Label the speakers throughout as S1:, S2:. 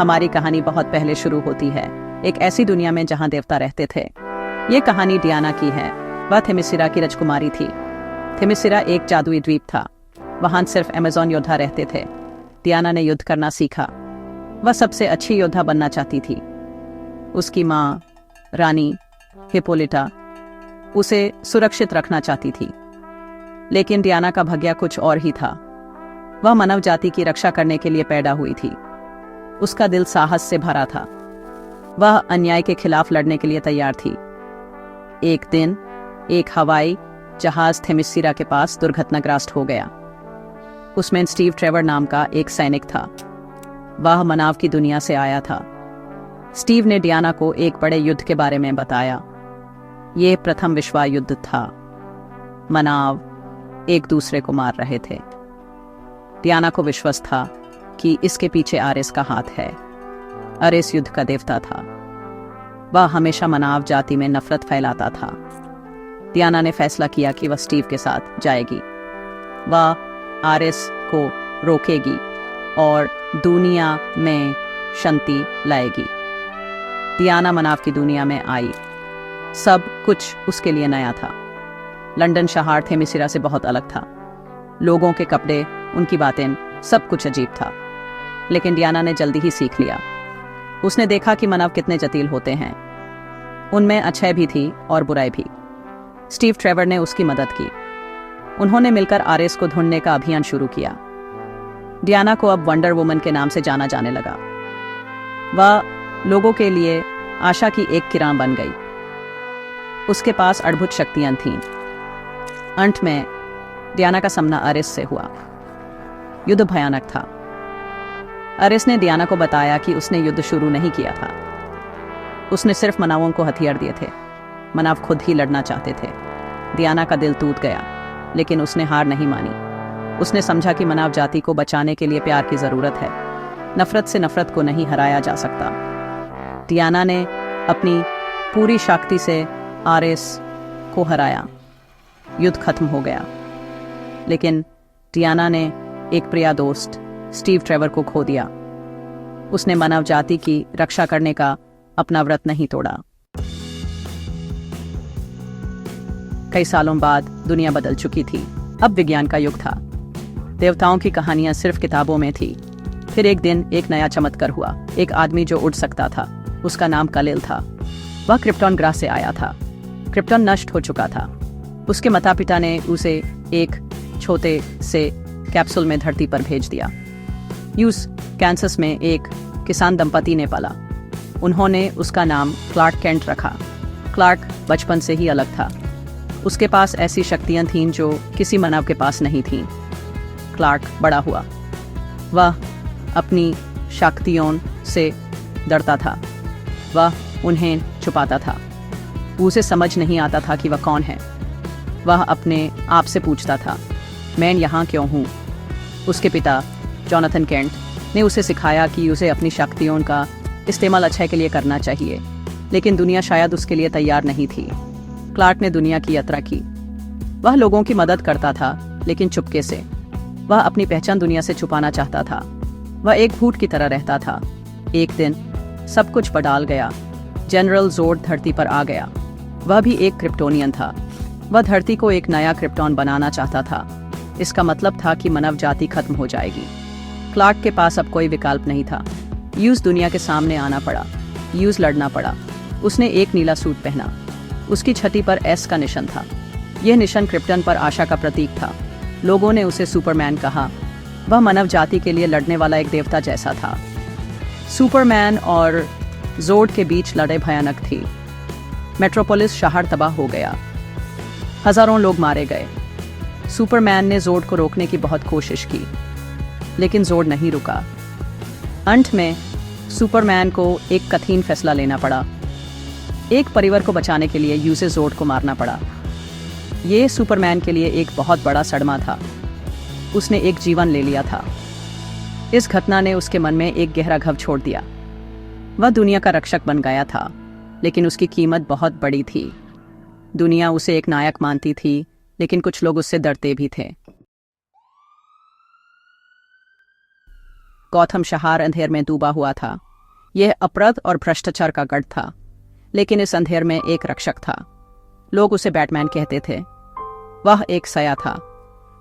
S1: हमारी कहानी बहुत पहले शुरू होती है, एक ऐसी दुनिया में जहां देवता रहते थे। ये कहानी डियाना की है। वह थेमिसिरा की राजकुमारी थी। थेमिसिरा एक जादुई द्वीप था। वहां सिर्फ अमेज़न योद्धा रहते थे। डियाना ने युद्ध करना सीखा। वह सबसे अच्छी योद्धा बनना चाहती थी। उसकी माँ रानी हिप्पोलिटा उसे सुरक्षित रखना चाहती थी, लेकिन डियाना का भाग्य कुछ और ही था। वह मानव जाति की रक्षा करने के लिए पैदा हुई थी। उसका दिल साहस से भरा था। वह अन्याय के खिलाफ लड़ने के लिए तैयार थी। एक दिन एक हवाई जहाज थेमिसिरा के पास दुर्घटनाग्रस्त हो गया। उसमें स्टीव ट्रेवर नाम का एक सैनिक था। वह मनाव की दुनिया से आया था। स्टीव ने डियाना को एक बड़े युद्ध के बारे में बताया। यह प्रथम विश्व युद्ध था। मनाव एक दूसरे को मार रहे थे। डियाना को विश्वास था कि इसके पीछे आरेस का हाथ है। आरेस युद्ध का देवता था। वह हमेशा मनाव जाति में नफरत फैलाता था। डियाना ने फैसला किया कि वह स्टीव के साथ जाएगी। वह आरेस को रोकेगी और दुनिया में शांति लाएगी। डियाना मनाव की दुनिया में आई। सब कुछ उसके लिए नया था। लंदन शहर थेमिसिरा से बहुत अलग था। लोगों के कपड़े, उनकी बातें, सब कुछ अजीब था। लेकिन डियाना ने जल्दी ही सीख लिया। उसने देखा कि मानव कितने जटिल होते हैं। उनमें अच्छाई भी थी और बुराई भी। स्टीव ट्रेवर ने उसकी मदद की। उन्होंने मिलकर आरेस को ढूंढने का अभियान शुरू किया। डियाना को अब वंडर वुमन के नाम से जाना जाने लगा। वह लोगों के लिए आशा की एक किरण बन गई। उसके पास अद्भुत शक्तियां थीं। अंत में डियाना का सामना आरेस से हुआ। युद्ध भयानक था। आरेस ने डियाना को बताया कि उसने युद्ध शुरू नहीं किया था। उसने सिर्फ मनावों को हथियार दिए थे। मनाव खुद ही लड़ना चाहते थे। डियाना का दिल टूट गया, लेकिन उसने हार नहीं मानी। उसने समझा कि मानव जाति को बचाने के लिए प्यार की जरूरत है। नफरत से नफरत को नहीं हराया जा सकता। डियाना ने अपनी पूरी शक्ति से आरेस को हराया। युद्ध खत्म हो गया, लेकिन डियाना ने एक प्रिय दोस्त स्टीव ट्रेवर को खो दिया। उसने मानव जाति की रक्षा करने का अपना व्रत नहीं तोड़ा। कई सालों बाद दुनिया बदल चुकी थी। अब विज्ञान का युग था। देवताओं की कहानियां सिर्फ किताबों में थी। फिर एक दिन एक नया चमत्कार हुआ। एक आदमी जो उड़ सकता था। उसका नाम कलिल था। वह क्रिप्टॉन ग्रह से आया था। क्रिप्टॉन नष्ट हो चुका था। उसके माता पिता ने उसे एक छोटे से कैप्सूल में धरती पर भेज दिया। यूस कैंसस में एक किसान दंपति ने पाला। उन्होंने उसका नाम क्लार्क केंट रखा। क्लार्क बचपन से ही अलग था। उसके पास ऐसी शक्तियां थीं जो किसी मानव के पास नहीं थीं। क्लार्क बड़ा हुआ। वह अपनी शक्तियों से डरता था। वह उन्हें छुपाता था। उसे समझ नहीं आता था कि वह कौन है। वह अपने आप से पूछता था, मैं यहाँ क्यों हूँ? उसके पिता जोनाथन केंट ने उसे सिखाया कि उसे अपनी शक्तियों का इस्तेमाल अच्छाई के लिए करना चाहिए, लेकिन दुनिया शायद उसके लिए तैयार नहीं थी। क्लार्क ने दुनिया की यात्रा की। वह लोगों की मदद करता था, लेकिन चुपके से। वह अपनी पहचान दुनिया से छुपाना चाहता था। वह एक भूत की तरह रहता था। एक दिन सब कुछ बदल गया। जनरल जोर्ड धरती पर आ गया। वह भी एक क्रिप्टोनियन था। वह धरती को एक नया क्रिप्टॉन बनाना चाहता था। इसका मतलब था कि मानव जाति खत्म हो जाएगी। क्लार्क के पास अब कोई विकल्प नहीं था। यूज दुनिया के सामने आना पड़ा। यूज लड़ना पड़ा। उसने एक नीला सूट पहना। उसकी छाती पर एस का निशान था। यह निशान क्रिप्टन पर आशा का प्रतीक था। लोगों ने उसे सुपरमैन कहा। वह मानव जाति के लिए लड़ने वाला एक देवता जैसा था। सुपरमैन और जोर्ड के बीच लड़ाई भयानक थी। मेट्रोपोलिस शहर तबाह हो गया। हजारों लोग मारे गए। सुपरमैन ने जोर्ड को रोकने की बहुत कोशिश की, लेकिन जोर्ड नहीं रुका। अंत में सुपरमैन को एक कठिन फैसला लेना पड़ा। एक परिवार को बचाने के लिए यूसे जोर्ड को मारना पड़ा। यह सुपरमैन के लिए एक बहुत बड़ा सदमा था। उसने एक जीवन ले लिया था। इस घटना ने उसके मन में एक गहरा घाव छोड़ दिया। वह दुनिया का रक्षक बन गया था, लेकिन उसकी कीमत बहुत बड़ी थी। दुनिया उसे एक नायक मानती थी, लेकिन कुछ लोग उससे डरते भी थे। गौथम शहर अंधेर में डूबा हुआ था। यह अपराध और भ्रष्टाचार का गढ़ था, लेकिन इस अंधेर में एक रक्षक था। लोग उसे बैटमैन कहते थे। वह एक सया था।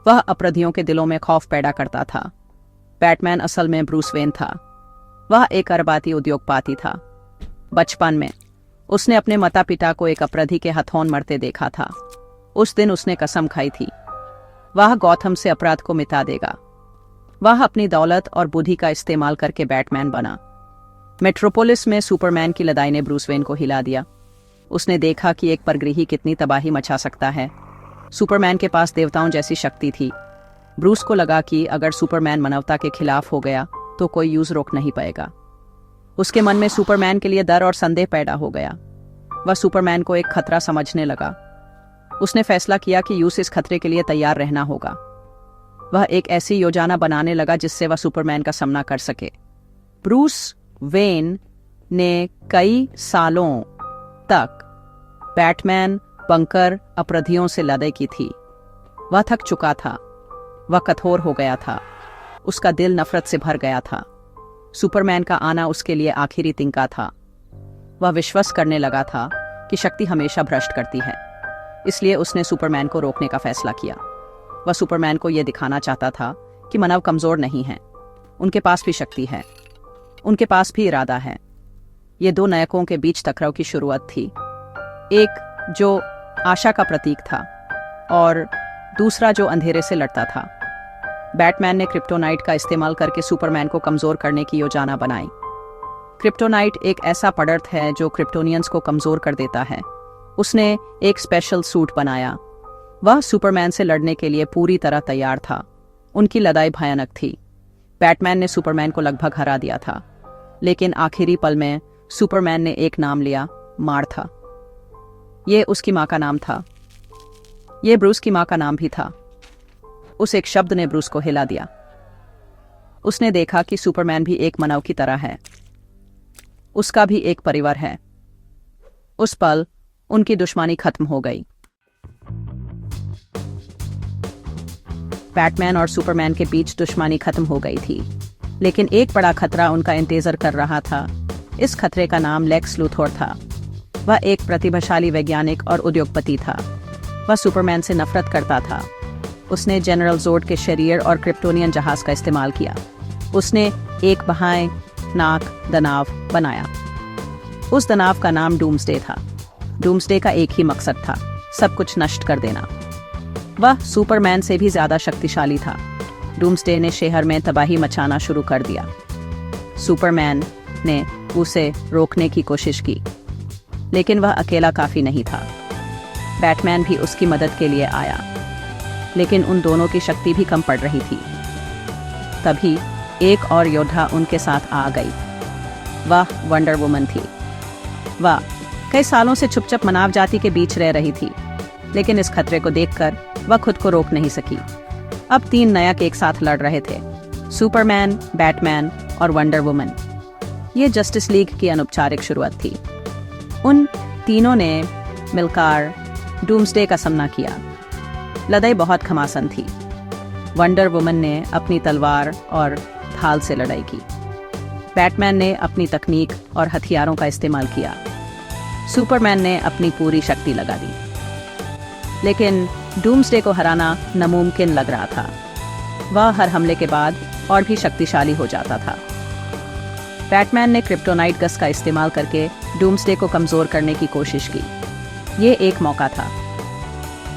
S1: वह अपराधियों के दिलों में खौफ पैदा करता था। बैटमैन असल में ब्रूस वेन था। वह एक अरबाती उद्योगपति था। बचपन में उसने अपने माता पिता को एक अपराधी के हथौन मरते देखा था। उस दिन उसने कसम खाई थी, वह गौथम से अपराध को मिटा देगा। वह अपनी दौलत और बुद्धि का इस्तेमाल करके बैटमैन बना। मेट्रोपोलिस में सुपरमैन की लड़ाई ने ब्रूस वेन को हिला दिया। उसने देखा कि एक परगृही कितनी तबाही मचा सकता है। सुपरमैन के पास देवताओं जैसी शक्ति थी। ब्रूस को लगा कि अगर सुपरमैन मानवता के खिलाफ हो गया तो कोई यूज रोक नहीं पाएगा। उसके मन में सुपरमैन के लिए डर और संदेह पैदा हो गया। वह सुपरमैन को एक खतरा समझने लगा। उसने फैसला किया कि यूस इस खतरे के लिए तैयार रहना होगा। वह एक ऐसी योजना बनाने लगा जिससे वह सुपरमैन का सामना कर सके। ब्रूस वेन ने कई सालों तक बैटमैन बंकर अपराधियों से लड़ाई की थी। वह थक चुका था। वह कठोर हो गया था। उसका दिल नफरत से भर गया था। सुपरमैन का आना उसके लिए आखिरी तिनका था। वह विश्वास करने लगा था कि शक्ति हमेशा भ्रष्ट करती है। इसलिए उसने सुपरमैन को रोकने का फैसला किया। वह सुपरमैन को यह दिखाना चाहता था कि मानव कमजोर नहीं है। उनके पास भी शक्ति है। उनके पास भी इरादा है। ये दो नायकों के बीच टकराव की शुरुआत थी। एक जो आशा का प्रतीक था और दूसरा जो अंधेरे से लड़ता था। बैटमैन ने क्रिप्टोनाइट का इस्तेमाल करके सुपरमैन को कमजोर करने की योजना बनाई। क्रिप्टोनाइट एक ऐसा पदार्थ है जो क्रिप्टोनियंस को कमजोर कर देता है। उसने एक स्पेशल सूट बनाया। वह सुपरमैन से लड़ने के लिए पूरी तरह तैयार था। उनकी लड़ाई भयानक थी। बैटमैन ने सुपरमैन को लगभग हरा दिया था, लेकिन आखिरी पल में सुपरमैन ने एक नाम लिया, मार्था। ये उसकी माँ का नाम था। ये ब्रूस की माँ का नाम भी था। उस एक शब्द ने ब्रूस को हिला दिया। उसने देखा कि सुपरमैन भी एक मानव की तरह है। उसका भी एक परिवार है। उस पल उनकी दुश्मनी खत्म हो गई। बैटमैन और सुपरमैन के बीच दुश्मनी खत्म हो गई थी, लेकिन एक बड़ा खतरा उनका इंतजार कर रहा था। इस खतरे का नाम लेक्स लूथर था। वह एक प्रतिभाशाली वैज्ञानिक और उद्योगपति था। वह सुपरमैन से नफरत करता था। उसने जनरल जोड के शरीर और क्रिप्टोनियन जहाज का इस्तेमाल किया। उसने एक बहाए नाक दानव बनाया। उस दानव का नाम डूम्सडे था। डूम्सडे का एक ही मकसद था, सब कुछ नष्ट कर देना। वह सुपरमैन से भी ज्यादा शक्तिशाली था। डूम्सडे ने शहर में तबाही मचाना शुरू कर दिया। सुपरमैन ने उसे रोकने की कोशिश की, लेकिन वह अकेला काफी नहीं था। बैटमैन भी उसकी मदद के लिए आया, लेकिन उन दोनों की शक्ति भी कम पड़ रही थी। तभी एक और योद्धा उनके साथ आ गई। वह वंडर वुमन थी। वह कई सालों से चुपचाप मानव जाति के बीच रह रही थी, लेकिन इस खतरे को देखकर वह खुद को रोक नहीं सकी। अब तीन नायक एक साथ लड़ रहे थे, सुपरमैन, बैटमैन और वंडर वुमन। ये जस्टिस लीग की अनौपचारिक शुरुआत थी। उन तीनों ने मिलकर डूम्सडे का सामना किया। लड़ाई बहुत घमासान थी। वंडर वुमन ने अपनी तलवार और ढाल से लड़ाई की। बैटमैन ने अपनी तकनीक और हथियारों का इस्तेमाल किया। सुपरमैन ने अपनी पूरी शक्ति लगा दी। लेकिन डूम्सडे को हराना नामुमकिन लग रहा था। वह हर हमले के बाद और भी शक्तिशाली हो जाता था। बैटमैन ने क्रिप्टोनाइट गस का इस्तेमाल करके डूम्सडे को कमजोर करने की कोशिश की। ये एक मौका था,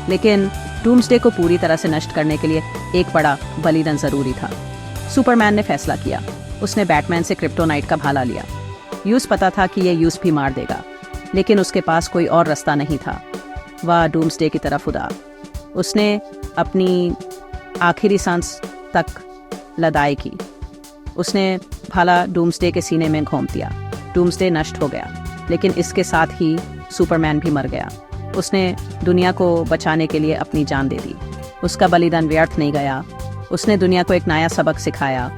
S1: लेकिन डूम्सडे को पूरी तरह से नष्ट करने के लिए एक बड़ा बलिदान जरूरी था। सुपरमैन ने फैसला किया। उसने बैटमैन से क्रिप्टोनाइट का भाला लिया। यूस पता था कि यह यूस भी मार देगा, लेकिन उसके पास कोई और रास्ता नहीं था। वह डूम्सडे की तरफ उड़ा। उसने अपनी आखिरी सांस तक लड़ाई की। उसने भाला डूम्सडे के सीने में घोंप दिया। डूम्सडे नष्ट हो गया, लेकिन इसके साथ ही सुपरमैन भी मर गया। उसने दुनिया को बचाने के लिए अपनी जान दे दी। उसका बलिदान व्यर्थ नहीं गया। उसने दुनिया को एक नया सबक सिखाया।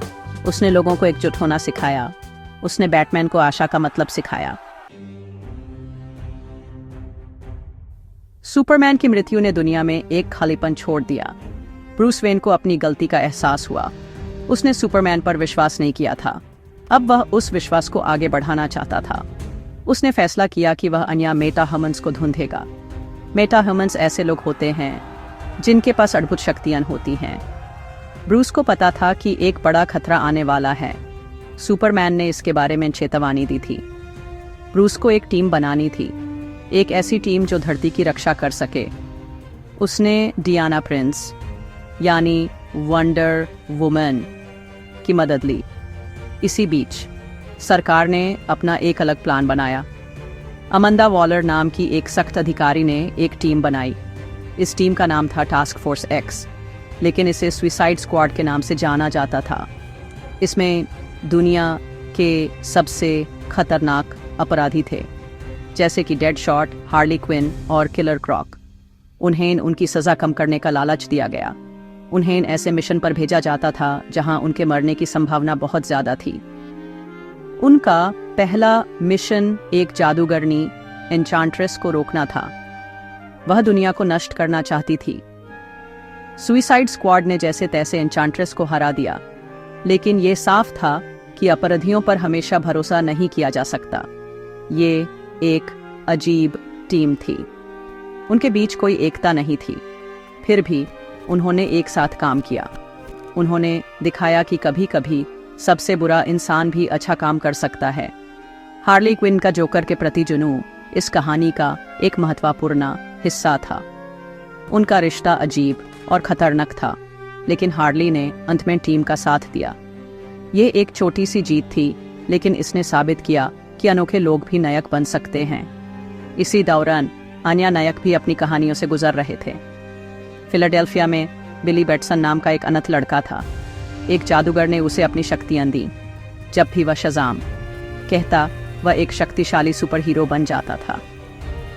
S1: उसने लोगों को एकजुट होना सिखाया। उसने बैटमैन को आशा का मतलब सिखाया। सुपरमैन की मृत्यु ने दुनिया में एक खालीपन छोड़ दिया। ब्रूस वेन को अपनी गलती का एहसास हुआ। उसने सुपरमैन पर विश्वास नहीं किया था। अब वह उस विश्वास को आगे बढ़ाना चाहता था। उसने फैसला किया कि वह अन्य मेटा ह्यूमंस को ढूंढेगा। मेटा ह्यूमंस ऐसे लोग होते हैं जिनके पास अद्भुत शक्तियां होती हैं। ब्रूस को पता था कि एक बड़ा खतरा आने वाला है। सुपरमैन ने इसके बारे में चेतावनी दी थी। ब्रूस को एक टीम बनानी थी, एक ऐसी टीम जो धरती की रक्षा कर सके। उसने डियाना प्रिंस यानी वंडर वुमन की मदद ली। इसी बीच सरकार ने अपना एक अलग प्लान बनाया। अमंदा वॉलर नाम की एक सख्त अधिकारी ने एक टीम बनाई। इस टीम का नाम था टास्क फोर्स एक्स, लेकिन इसे सुसाइड स्क्वाड के नाम से जाना जाता था। इसमें दुनिया के सबसे खतरनाक अपराधी थे, जैसे कि डेडशॉट, हार्ली क्विन और किलर क्रॉक। उन्हें उनकी सज़ा कम करने का लालच दिया गया। उन्हें ऐसे मिशन पर भेजा जाता था जहां उनके मरने की संभावना बहुत ज़्यादा थी। उनका पहला मिशन एक जादूगरनी एन्चांट्रेस को रोकना था। वह दुनिया को नष्ट करना चाहती थी। सुसाइड स्क्वाड ने जैसे तैसे एन्चांट्रेस को हरा दिया, लेकिन ये साफ था कि अपराधियों पर हमेशा भरोसा नहीं किया जा सकता। ये एक अजीब टीम थी। उनके बीच कोई एकता नहीं थी। फिर भी उन्होंने एक साथ काम किया। उन्होंने दिखाया कि कभी-कभी सबसे बुरा इंसान भी अच्छा काम कर सकता है। हार्ली क्विन का जोकर के प्रति जुनून इस कहानी का एक महत्वपूर्ण हिस्सा था। उनका रिश्ता अजीब और खतरनाक था, लेकिन हार्ली ने अंत में टीम का साथ दिया। ये एक छोटी सी जीत थी, लेकिन इसने साबित किया कि अनोखे लोग भी नायक बन सकते हैं। इसी दौरान अन्य नायक भी अपनी कहानियों से गुजर रहे थे। फिलाडेल्फिया में बिली बैटसन नाम का एक अनाथ लड़का था। एक जादूगर ने उसे अपनी शक्तियां दी। जब भी वह शज़ाम कहता, वह एक शक्तिशाली सुपर हीरो बन जाता था।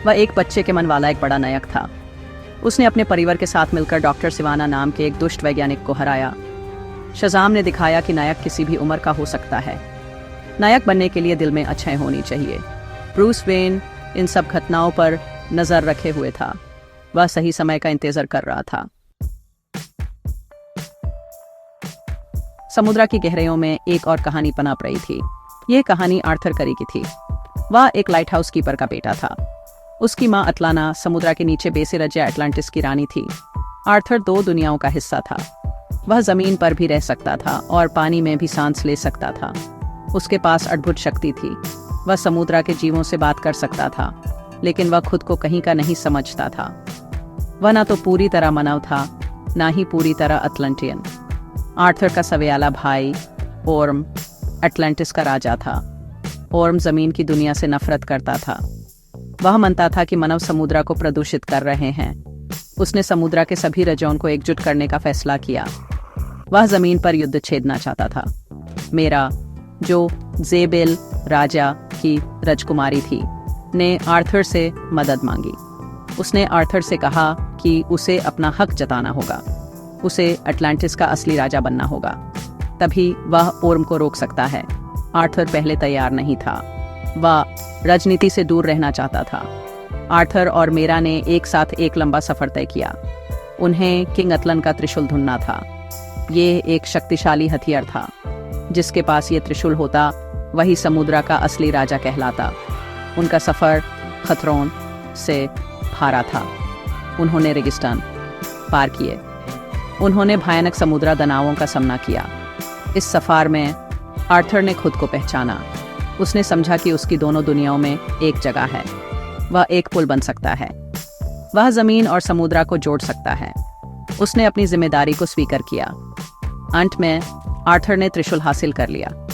S1: वह एक बच्चे के मन वाला एक बड़ा नायक था। उसने अपने परिवार के साथ मिलकर डॉक्टर सिवाना नाम के एक दुष्ट वैज्ञानिक को हराया। शज़ाम ने दिखाया कि नायक किसी भी उम्र का हो सकता है। नायक बनने के लिए दिल में अच्छाई होनी चाहिए। ब्रूस वेन इन सब घटनाओं पर नजर रखे हुए था। वह सही समय का इंतजार कर रहा था। समुद्र की गहराइयों में एक और कहानी पनप रही थी। यह कहानी आर्थर करी की थी। वह एक लाइट हाउस कीपर का बेटा था। उसकी माँ अटलाना समुद्र के नीचे बेसे रजिया एटलांटिस की रानी थी। आर्थर दो दुनियाओं का हिस्सा था। वह जमीन पर भी रह सकता था और पानी में भी सांस ले सकता था। उसके पास अद्भुत शक्ति थी। वह समुद्र के जीवों से बात कर सकता था, लेकिन वह खुद को कहीं का नहीं समझता था। वह ना तो पूरी तरह मानव था, ना ही पूरी तरह अटलांटियन। आर्थर का सवेयाला भाई ओर्म अटलांटिस का राजा था। ओर्म जमीन की दुनिया से नफरत करता था। वह मानता था कि मानव समुद्र को प्रदूषित कर रहे हैं। उसने समुद्र के सभी राजाओं को एकजुट करने का फैसला किया। वह जमीन पर युद्ध छेड़ना चाहता था। मेरा जो जेबेल राजा की राजकुमारी थी, ने आर्थर से मदद मांगी। उसने आर्थर से कहा कि उसे अपना हक जताना होगा। उसे अटलांटिस का असली राजा बनना होगा, तभी वह ओर्म को रोक सकता है। आर्थर पहले तैयार नहीं था। वह राजनीति से दूर रहना चाहता था। आर्थर और मेरा ने एक साथ एक लंबा सफर तय किया। उन्हें किंग अतलन का त्रिशूल ढूंढना था। ये एक शक्तिशाली हथियार था। जिसके पास ये त्रिशूल होता, वही समुद्र का असली राजा कहलाता। उनका सफर खतरों से भरा था। उन्होंने रेगिस्तान पार किए। उन्होंने भयानक समुद्र दनावों का सामना किया। इस सफर में आर्थर ने खुद को पहचाना। उसने समझा कि उसकी दोनों दुनियाओं में एक जगह है। वह एक पुल बन सकता है। वह जमीन और समुद्र को जोड़ सकता है। उसने अपनी जिम्मेदारी को स्वीकार किया। अंत में आर्थर ने त्रिशूल हासिल कर लिया।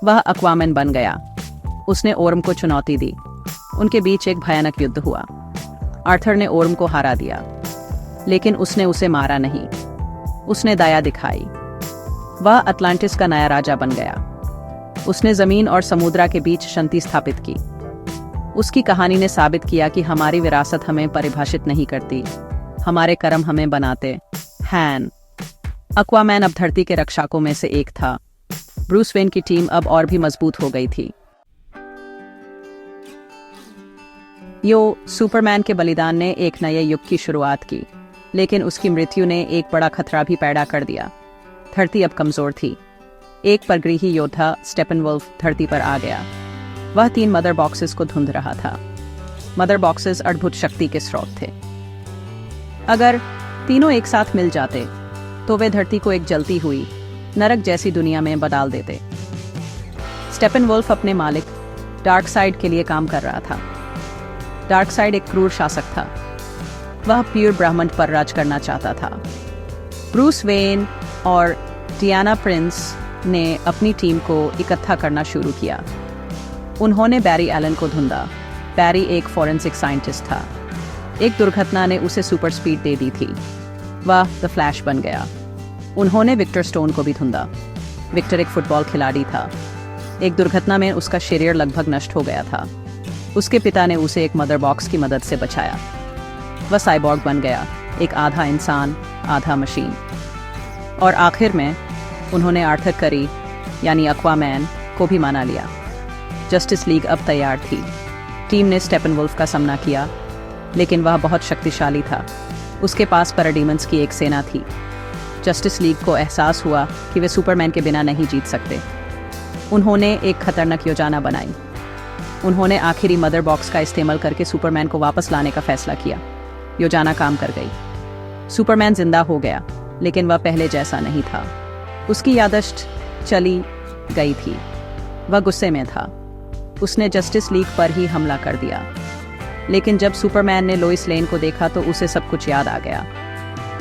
S1: वह एक्वामैन बन गया। उसने ओर्म को चुनौती दी। उनके बीच एक भयानक युद्ध हुआ। आर्थर ने ओर्म को हरा दिया, लेकिन उसने उसे मारा नहीं। उसने दया दिखाई। वह अटलांटिस का नया राजा बन गया। उसने जमीन और समुद्र के बीच शांति स्थापित की। उसकी कहानी ने साबित किया कि हमारी विरासत हमें परिभाषित नहीं करती, हमारे कर्म हमें बनाते हैं। एक्वामैन अब धरती के रक्षकों में से एक था। ब्रूस वेन की टीम अब और भी मजबूत हो गई थी। सुपरमैन के बलिदान ने एक नए युग की शुरुआत की, लेकिन उसकी मृत्यु ने एक बड़ा खतरा भी पैदा कर दिया। धरती अब कमजोर थी। एक परग्रही योद्धा स्टेपनवुल्फ धरती पर आ गया। वह 3 मदर बॉक्सेस को ढूंढ रहा था। मदर बॉक्सेस अद्भुत शक्ति के स्रोत थे। अगर तीनों एक साथ मिल जाते तो वे धरती को एक जलती हुई नरक जैसी दुनिया में बदल देते। स्टेपनवुल्फ अपने मालिक डार्कसाइड के लिए काम कर रहा था। डार्कसाइड एक क्रूर शासक था। वह प्योर ब्रह्मांड पर राज करना चाहता था। ब्रूस वेन और डियाना प्रिंस ने अपनी टीम को इकट्ठा करना शुरू किया। उन्होंने बैरी एलन को ढूंढा। बैरी एक फॉरेंसिक साइंटिस्ट था। एक दुर्घटना ने उसे सुपर स्पीड दे दी थी। वह द फ्लैश बन गया। उन्होंने विक्टर स्टोन को भी ढूंढा। विक्टर एक फुटबॉल खिलाड़ी था। एक दुर्घटना में उसका शरीर लगभग नष्ट हो गया था। उसके पिता ने उसे एक मदर बॉक्स की मदद से बचाया। वह साइबॉर्ग बन गया, एक आधा इंसान आधा मशीन। और आखिर में उन्होंने आर्थर करी यानी एक्वामैन को भी माना लिया। जस्टिस लीग अब तैयार थी। टीम ने स्टेपनवुल्फ का सामना किया, लेकिन वह बहुत शक्तिशाली था। उसके पास पैराडीमंस की एक सेना थी। जस्टिस लीग को एहसास हुआ कि वे सुपरमैन के बिना नहीं जीत सकते। उन्होंने एक खतरनाक योजना बनाई। उन्होंने आखिरी मदर बॉक्स का इस्तेमाल करके सुपरमैन को वापस लाने का फैसला किया। योजना काम कर गई। सुपरमैन जिंदा हो गया, लेकिन वह पहले जैसा नहीं था। उसकी याददाश्त चली गई थी। वह गुस्से में था। उसने जस्टिस लीग पर ही हमला कर दिया। लेकिन जब सुपरमैन ने लोइस लेन को देखा तो उसे सब कुछ याद आ गया।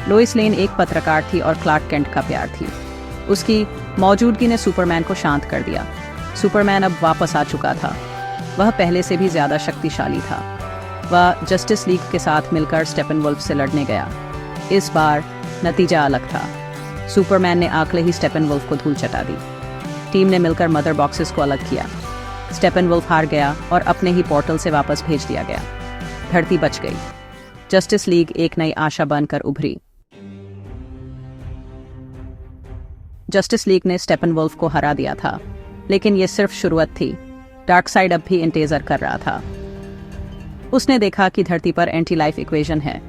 S1: लोइस लेन एक पत्रकार थी और क्लार्क केंट का प्यार थी। उसकी मौजूदगी ने सुपरमैन को शांत कर दिया। सुपरमैन अब वापस आ चुका था। वह पहले से भी ज्यादा शक्तिशाली था। वह जस्टिस लीग के साथ मिलकर स्टेपनवुल्फ से लड़ने गया। इस बार नतीजा अलग था। सुपरमैन ने आखिर ही स्टेपनवुल्फ को धूल चटा दी। टीम ने मिलकर मदर बॉक्सेस को अलग किया। स्टेपनवुल्फ हार गया और अपने ही पोर्टल से वापस भेज दिया गया। धरती बच गई। जस्टिस लीग एक नई आशा बनकर उभरी। जस्टिस लीग ने स्टेपनवुल्फ को हरा दिया था, लेकिन यह सिर्फ शुरुआत थी। डार्कसाइड अब भी इंतजार कर रहा था। उसने देखा कि धरती पर एंटी लाइफ इक्वेशन है।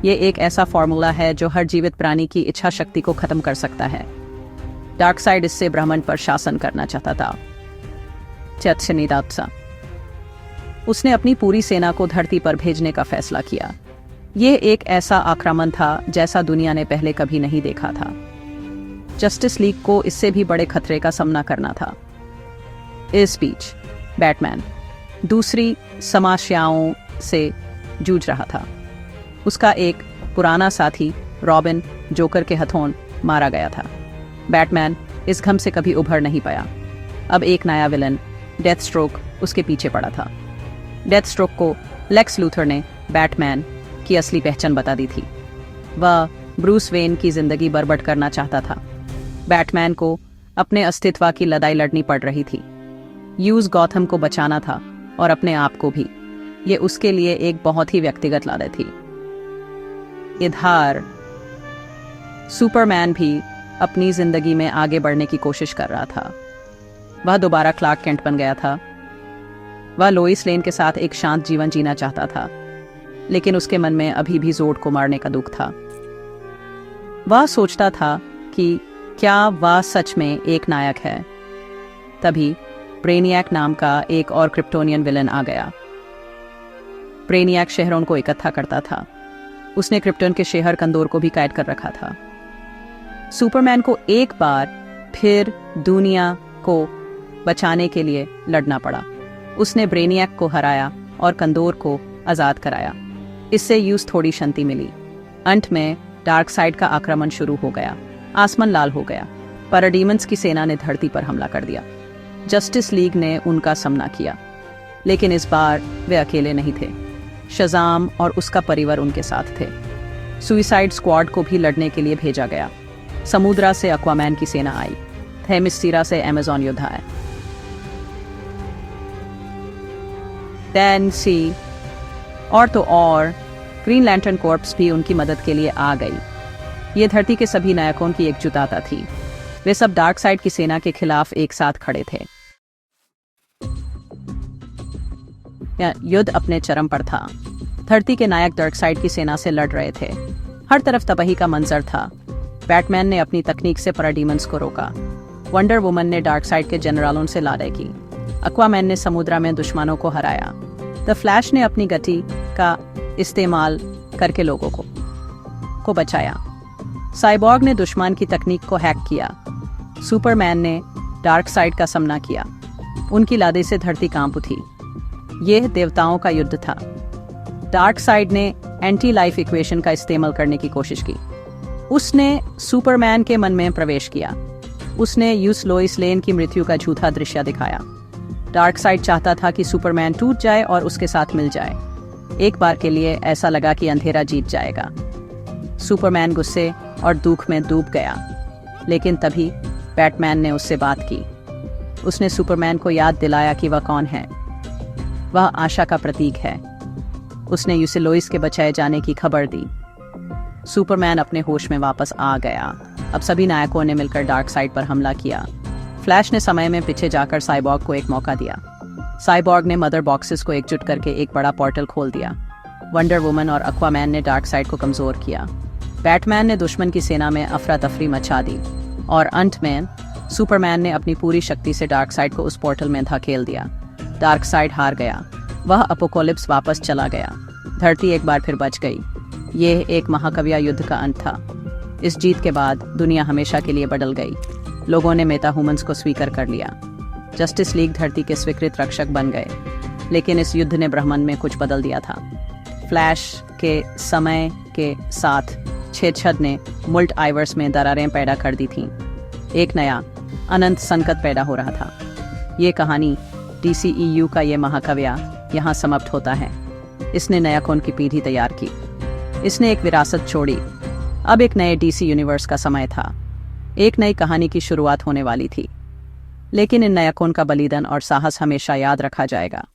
S1: ये एक ऐसा फॉर्मूला है जो हर जीवित प्राणी की इच्छा शक्ति को खत्म कर सकता है। डार्कसाइड इससे ब्रह्मांड पर शासन करना चाहता था। उसने अपनी पूरी सेना को धरती पर भेजने का फैसला किया। यह एक ऐसा आक्रमण था जैसा दुनिया ने पहले कभी नहीं देखा था। जस्टिस लीग को इससे भी बड़े खतरे का सामना करना था। इस बीच बैटमैन दूसरी समस्याओं से जूझ रहा था। उसका एक पुराना साथी रॉबिन जोकर के हथों मारा गया था। बैटमैन इस गम से कभी उभर नहीं पाया। अब एक नया विलन डेथस्ट्रोक उसके पीछे पड़ा था। डेथस्ट्रोक को लेक्स लूथर ने बैटमैन की असली पहचान बता दी थी। वह ब्रूस वेन की जिंदगी बर्बाद करना चाहता था। बैटमैन को अपने अस्तित्व की लड़ाई लड़नी पड़ रही थी। यूज गॉथम को बचाना था और अपने आप को भी। ये उसके लिए एक बहुत ही व्यक्तिगत लड़ाई थी। इधर सुपरमैन भी अपनी जिंदगी में आगे बढ़ने की कोशिश कर रहा था। वह दोबारा क्लार्क केंट बन गया था। वह लोइस लेन के साथ एक शांत जीवन जीना चाहता था, लेकिन उसके मन में अभी भी जोड को मारने का दुख था। वह सोचता था कि क्या वह सच में एक नायक है। तभी ब्रेनियक नाम का एक और क्रिप्टोनियन विलन आ गया। ब्रेनियक शहरों को इकट्ठा करता था। उसने क्रिप्टन के शहर कंदोर को भी कैद कर रखा था। सुपरमैन को एक बार फिर दुनिया को बचाने के लिए लड़ना पड़ा। उसने ब्रेनियक को हराया और कंदोर को आजाद कराया। इससे यूज थोड़ी शांति मिली। अंत में डार्कसाइड का आक्रमण शुरू हो गया। आसमान लाल हो गया। पैराडीमंस की सेना ने धरती पर हमला कर दिया। जस्टिस लीग ने उनका सामना किया, लेकिन इस बार वे अकेले नहीं थे। शज़ाम और उसका परिवार उनके साथ थे। सुइसाइड स्क्वाड को भी लड़ने के लिए भेजा गया। समुद्रा से एक्वामैन की सेना आई। थेमिस्टीरा से अमेज़न योद्धा आए। दैन सी और तो और ग्रीन लैंटर्न कॉर्प्स भी उनकी मदद के लिए आ गई। ये धरती के सभी नायकों की एकजुटता थी। वे सब डार्कसाइड की सेना के खिलाफ एक साथ खड़े थे। युद्ध अपने चरम पर था। धरती के नायक डार्कसाइड की सेना से लड़ रहे थे। हर तरफ तबाही का मंजर था। बैटमैन ने अपनी तकनीक से पैराडीमंस को रोका। वंडर वुमन ने डार्क साइड के जनरलों से लड़ाई की। एक्वामैन ने समुद्र में दुश्मनों को हराया। द फ्लैश ने अपनी गति का इस्तेमाल करके लोगों को बचाया। साइबॉर्ग ने दुश्मन की तकनीक को हैक किया। सुपरमैन ने डार्क साइड का सामना किया। उनकी लादे से धरती कांप उठी। यह देवताओं का युद्ध था। डार्क साइड ने एंटी लाइफ इक्वेशन का इस्तेमाल करने की कोशिश की। उसने सुपरमैन के मन में प्रवेश किया। उसने लोइस लेन की मृत्यु का झूठा दृश्य दिखाया। डार्क साइड चाहता था कि सुपरमैन टूट जाए और उसके साथ मिल जाए। एक बार के लिए ऐसा लगा कि अंधेरा जीत जाएगा। सुपरमैन गुस्से और दुख में डूब गया। लेकिन तभी बैटमैन ने उससे बात की। उसने सुपरमैन को याद दिलाया कि वह कौन है। वह आशा का प्रतीक है। उसने लोइस के बचाए जाने की खबर दी। सुपरमैन अपने होश में वापस आ गया। अब सभी नायकों ने मिलकर डार्क साइड पर हमला किया। फ्लैश ने समय में पीछे जाकर साइबॉर्ग को एक मौका दिया। साइबॉर्ग ने मदर बॉक्सेस को एकजुट करके एक बड़ा पोर्टल खोल दिया। वंडर वुमन और एक्वामैन ने डार्क साइड को कमजोर किया। बैटमैन ने दुश्मन की सेना में अफरा तफरी मचा दी और अंत में सुपरमैन ने अपनी पूरी शक्ति से डार्क साइड को उस पोर्टल में धकेल दिया। डार्क साइड हार गया। वह अपोकोलिप्स वापस चला गया। धरती एक बार फिर बच गई। यह एक महाकाव्य युद्ध का अंत था। इस जीत के बाद दुनिया हमेशा के लिए बदल गई। लोगों ने मेटा ह्यूमंस को स्वीकार कर लिया। जस्टिस लीग धरती के स्वीकृत रक्षक बन गए। लेकिन इस युद्ध ने ब्रह्मांड में कुछ बदल दिया था। फ्लैश के समय के साथ छेदछद ने मुल्ट आइवर्स में दरारें पैदा कर दी थीं। एक नया अनंत संकट पैदा हो रहा था। ये कहानी DCEU का ये महाकाव्य यहाँ समाप्त होता है। इसने नया कौन की पीढ़ी तैयार की। इसने एक विरासत छोड़ी। अब एक नए DC यूनिवर्स का समय था। एक नई कहानी की शुरुआत होने वाली थी। लेकिन इन नया कौन का बलिदान और साहस हमेशा याद रखा जाएगा।